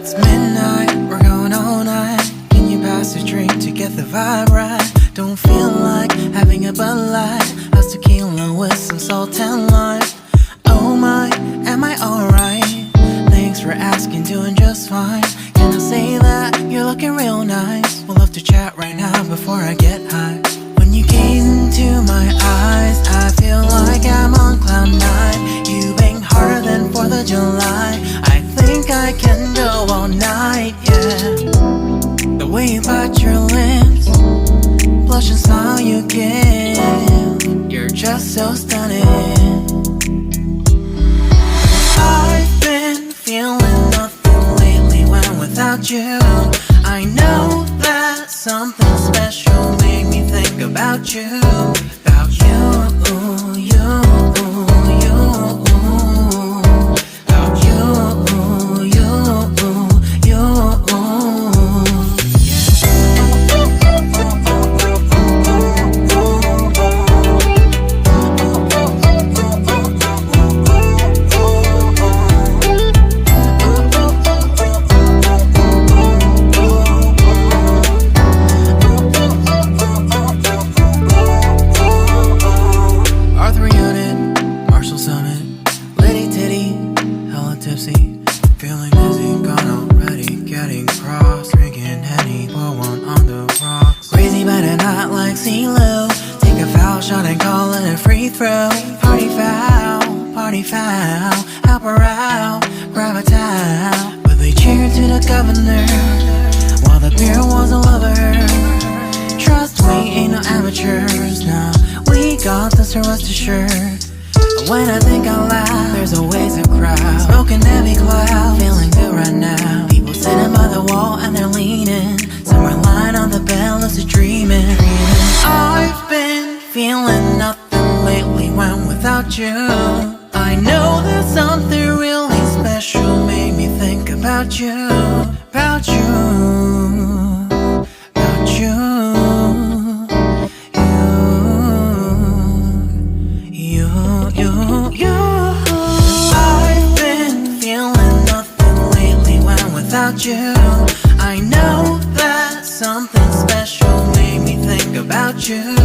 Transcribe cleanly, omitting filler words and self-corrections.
It's midnight, we're going all night. Can you pass a drink to get the vibe right? Don't feel like having a Bud Light. How's tequila with some salt and lime? Oh my, am I alright? Thanks for asking, doing just fine. Can I say that you're looking real nice? We'll love to chat right now before I get high. When you gaze into my eyes, I feel like I'm on cloud nine. You bang harder than 4th of July. I think I can go all night, yeah. The way you bite your lips, blush and smile you give, you're just so stunning. I've been feeling nothing lately when without you. I know that something special made me think about you. About you, you, you. About you, you, you. Feeling dizzy, gone already, getting cross. Drinking Henny, pour one on the rocks. Crazy but not like CeeLo. Take a foul shot and call it a free throw. Party foul, help her out, grab a towel. But they cheered to the governor, while the beer was all over her. Trust we ain't no amateurs, nah. We got this, so rest assured. When I think out loud, there's always a crowd. Smoking heavy cloud, feeling good right now. People sitting by the wall and they're leaning. Some are lying on the bed, lucid dreaming. I've been feeling nothing lately when without you. I know that something really special made me think about you. About you, about you. I've been feeling nothing lately when without you. I know that something special made me think about you.